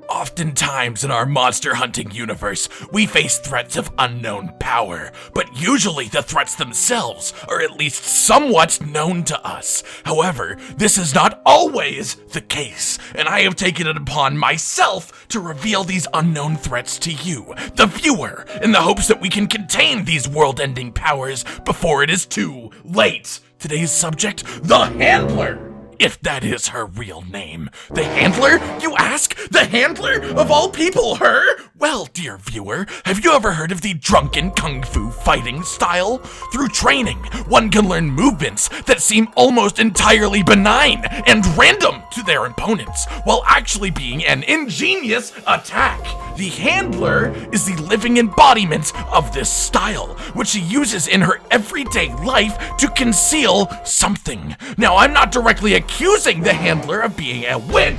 Oftentimes in our monster hunting universe, we face threats of unknown power, but usually the threats themselves are at least somewhat known to us. However, this is not always the case, and I have taken it upon myself to reveal these unknown threats to you, the viewer, in the hopes that we can contain these world-ending powers before it is too late. Today's subject, the Handler. If that is her real name. The Handler, you ask? The Handler? Of all people, her? Well, dear viewer, have you ever heard of the drunken kung fu fighting style? Through training, one can learn movements that seem almost entirely benign and random to their opponents, while actually being an ingenious attack. The Handler is the living embodiment of this style, which she uses in her everyday life to conceal something. Now, I'm not directly accusing the Handler of being a witch,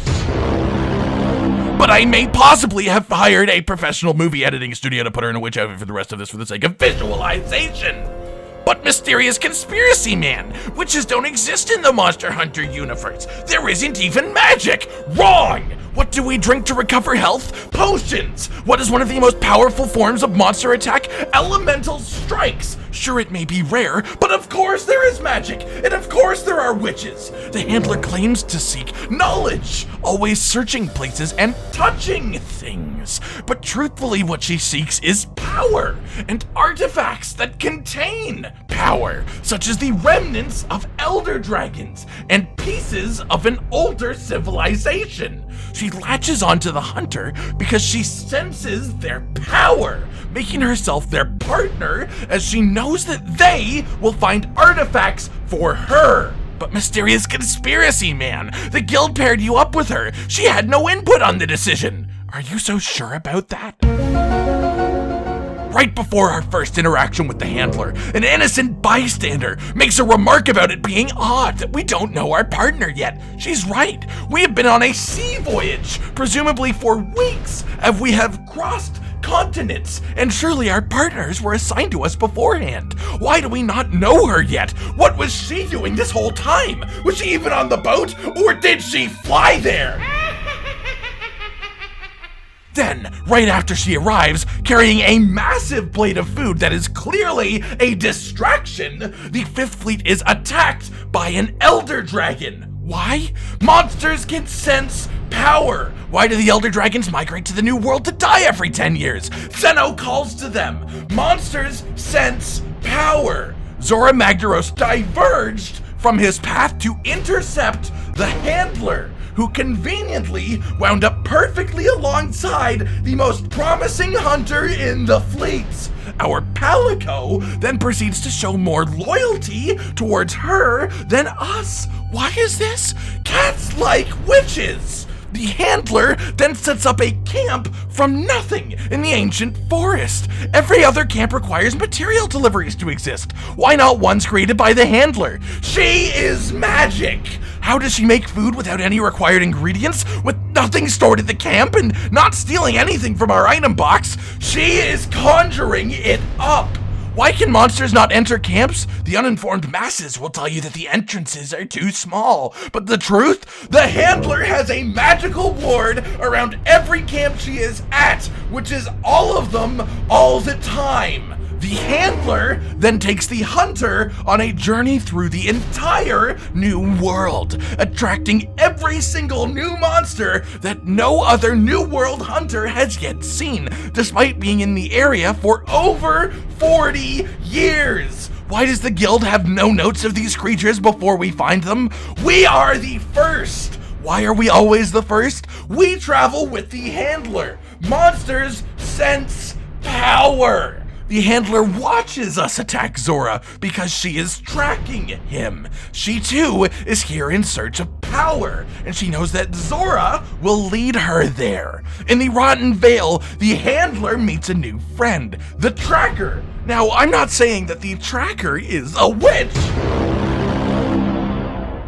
but I may possibly have hired a professional movie editing studio to put her in a witch outfit for the rest of this for the sake of visualization. But mysterious conspiracy man, witches don't exist in the Monster Hunter universe. There isn't even magic. Wrong! What do we drink to recover health? Potions! What is one of the most powerful forms of monster attack? Elemental strikes! Sure, it may be rare, but of course there is magic, and of course there are witches. The Handler claims to seek knowledge, always searching places and touching things. But truthfully, what she seeks is power, and artifacts that contain power, such as the remnants of elder dragons and pieces of an older civilization. She latches onto the hunter because she senses their power, making herself their partner as she knows that they will find artifacts for her. But mysterious conspiracy man, the guild paired you up with her. She had no input on the decision. Are you so sure about that? Right before our first interaction with the Handler, an innocent bystander makes a remark about it being odd that we don't know our partner yet. She's right. We have been on a sea voyage, presumably for weeks, as we have crossed continents, and surely our partners were assigned to us beforehand. Why do we not know her yet? What was she doing this whole time? Was she even on the boat, or did she fly there? Then, right after she arrives, carrying a massive plate of food that is clearly a distraction, the Fifth Fleet is attacked by an Elder Dragon. Why? Monsters can sense power. Why do the Elder Dragons migrate to the New World to die every 10 years? Zeno calls to them. Monsters sense power. Zora Magdaros diverged from his path to intercept the Handler, who conveniently wound up perfectly alongside the most promising hunter in the fleet. Our Palico then proceeds to show more loyalty towards her than us. Why is this? Cats like witches. The Handler then sets up a camp from nothing in the ancient forest. Every other camp requires material deliveries to exist. Why not ones created by the Handler? She is magic. How does she make food without any required ingredients, with nothing stored at the camp and not stealing anything from our item box? She is conjuring it up. Why can monsters not enter camps? The uninformed masses will tell you that the entrances are too small. But the truth? The Handler has a magical ward around every camp she is at, which is all of them all the time. The Handler then takes the hunter on a journey through the entire new world, attracting every single new monster that no other New World hunter has yet seen, despite being in the area for over 40 years. Why does the guild have no notes of these creatures before we find them? We are the first. Why are we always the first? We travel with the Handler. Monsters sense power. The Handler watches us attack Zora because she is tracking him. She too is here in search of power, and she knows that Zora will lead her there. In the Rotten Vale, the Handler meets a new friend, the Tracker. Now, I'm not saying that the Tracker is a witch,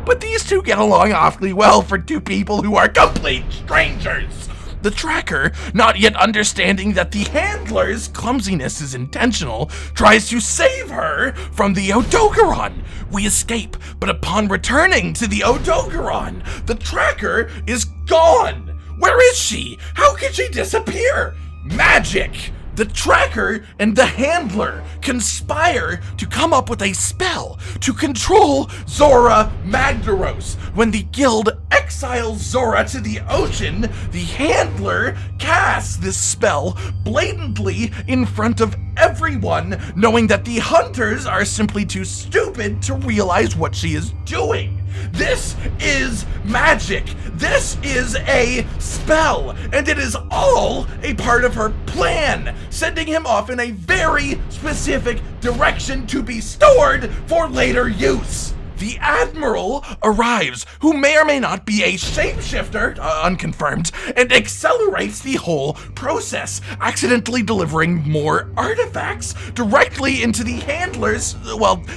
but these two get along awfully well for two people who are complete strangers. The Tracker, not yet understanding that the Handler's clumsiness is intentional, tries to save her from the Odogaron. We escape, but upon returning to the Odogaron, the Tracker is gone. Where is she? How could she disappear? Magic! The tracker and the handler conspire to come up with a spell to control Zora Magdaros. When the guild exiles Zora to the ocean, the handler casts this spell blatantly in front of everyone, knowing that the hunters are simply too stupid to realize what she is doing. This is magic. This is a spell, and it is all a part of her plan, sending him off in a very specific direction to be stored for later use. The Admiral arrives, who may or may not be a shapeshifter, unconfirmed, and accelerates the whole process, accidentally delivering more artifacts directly into the handler's,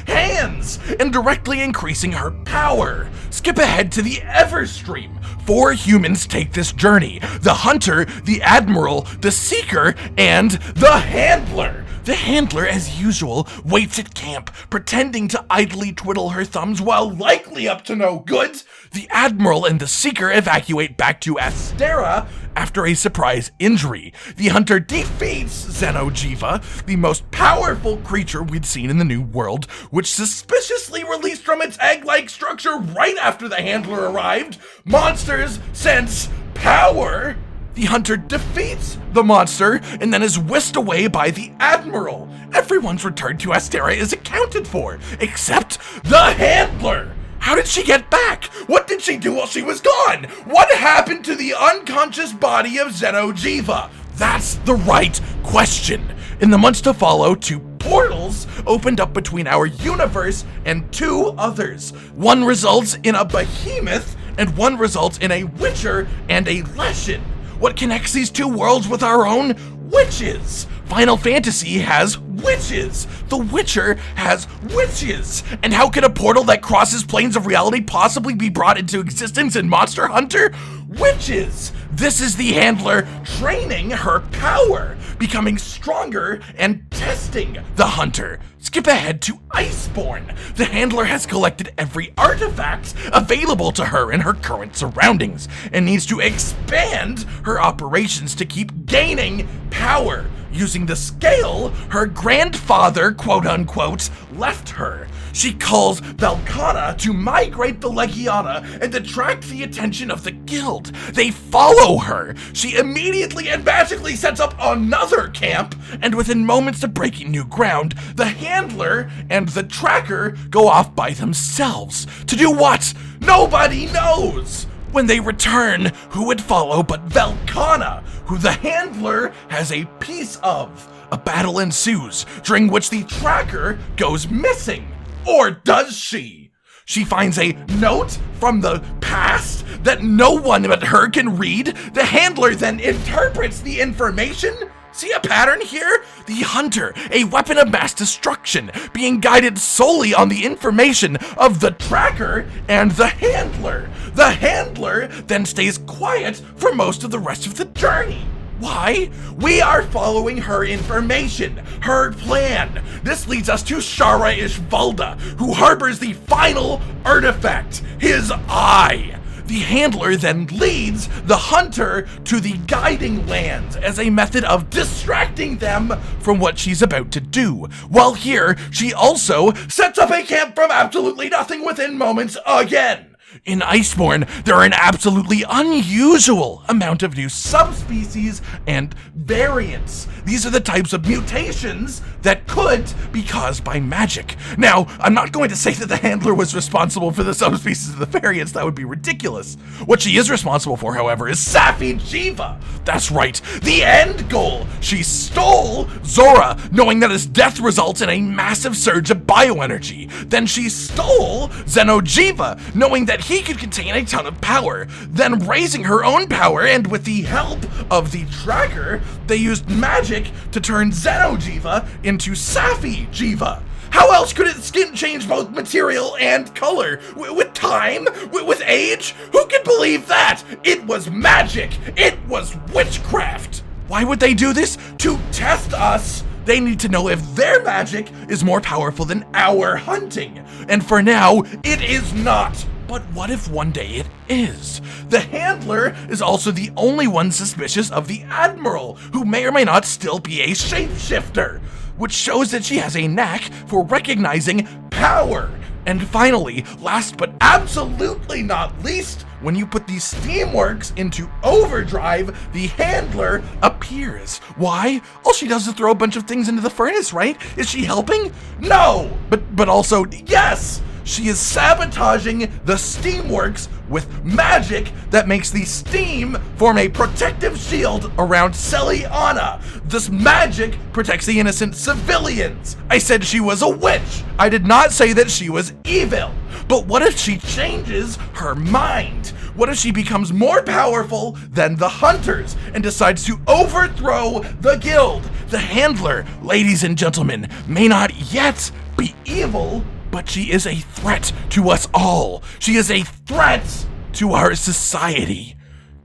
hands, and directly increasing her power. Skip ahead to the Everstream. 4 humans take this journey: the Hunter, the Admiral, the Seeker, and the Handler. The Handler, as usual, waits at camp, pretending to idly twiddle her thumbs while likely up to no good. The Admiral and the Seeker evacuate back to Astera after a surprise injury. The Hunter defeats Xeno'jiiva, the most powerful creature we'd seen in the New World, which suspiciously released from its egg-like structure right after the Handler arrived. Monsters sense power. The Hunter defeats the monster and then is whisked away by the Admiral. Everyone's return to Astera is accounted for, except the Handler. How did she get back? What did she do while she was gone? What happened to the unconscious body of Xeno'jiiva? That's the right question. In the months to follow, 2 portals opened up between our universe and 2 others. One results in a behemoth, and one results in a witcher and a leshen. What connects these 2 worlds with our own? Witches! Final Fantasy has witches! The Witcher has witches! And how could a portal that crosses planes of reality possibly be brought into existence in Monster Hunter? Witches! This is the Handler training her power, becoming stronger and testing the Hunter. Skip ahead to Iceborne. The Handler has collected every artifact available to her in her current surroundings and needs to expand her operations to keep gaining power, using the scale her grandfather, quote-unquote, left her. She calls Velkhana to migrate the Legiana and attract the attention of the guild. They follow her. She immediately and magically sets up another camp, and within moments of breaking new ground, the Handler and the Tracker go off by themselves. To do what? Nobody knows! When they return, who would follow but Velkhana, who the Handler has a piece of? A battle ensues, during which the Tracker goes missing. Or does she? She finds a note from the past that no one but her can read. The Handler then interprets the information. See a pattern here? The Hunter, a weapon of mass destruction, being guided solely on the information of the Tracker and the Handler. The Handler then stays quiet for most of the rest of the journey. Why? We are following her information, her plan. This leads us to Shara Ishvalda, who harbors the final artifact, his eye. The Handler then leads the Hunter to the Guiding Lands as a method of distracting them from what she's about to do. While here, she also sets up a camp from absolutely nothing within moments again. In Iceborne, there are an absolutely unusual amount of new subspecies and variants. These are the types of mutations that could be caused by magic. Now, I'm not going to say that the Handler was responsible for the subspecies and the variants. That would be ridiculous. What she is responsible for, however, is Safi-Jiiva. That's right, the end goal. She stole Zora, knowing that his death results in a massive surge of bioenergy. Then she stole Xeno'jiiva, knowing that he could contain a ton of power, then raising her own power, and with the help of the Tracker, they used magic to turn Xeno'jiiva into Safi-Jiiva. How else could its skin change both material and color? With time? With age? Who can believe that? It was magic! It was witchcraft! Why would they do this? To test us! They need to know if their magic is more powerful than our hunting. And for now, it is not But what if one day it is? The Handler is also the only one suspicious of the Admiral, who may or may not still be a shapeshifter, which shows that she has a knack for recognizing power. And finally, last but absolutely not least, when you put these Steamworks into overdrive, the Handler appears. Why? All she does is throw a bunch of things into the furnace, right? Is she helping? No! But also, yes! She is sabotaging the Steamworks with magic that makes the steam form a protective shield around Celiana. This magic protects the innocent civilians. I said she was a witch. I did not say that she was evil. But what if she changes her mind? What if she becomes more powerful than the Hunters and decides to overthrow the guild? The Handler, ladies and gentlemen, may not yet be evil, but she is a threat to us all. She is a threat to our society.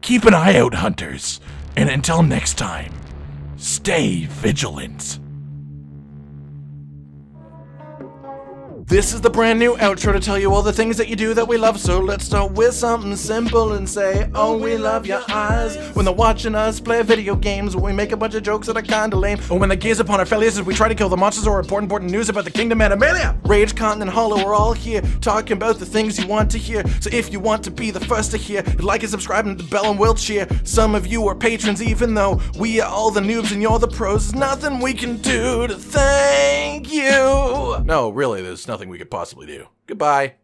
Keep an eye out, Hunters. And until next time, stay vigilant. This is the brand new outro to tell you all the things that you do that we love. So let's start with something simple and say, oh, we love your eyes. When they're watching us play video games, when we make a bunch of jokes that are kinda lame, or when they gaze upon our failures as we try to kill the monsters, or important news about the Kingdom Animalia. Rage, Continent, Hollow, we're all here talking about the things you want to hear. So if you want to be the first to hear, like and subscribe and the bell and we'll cheer. Some of you are patrons, even though we are all the noobs and you're the pros. There's nothing we can do to thank you. No, really, there's nothing we could possibly do. Goodbye.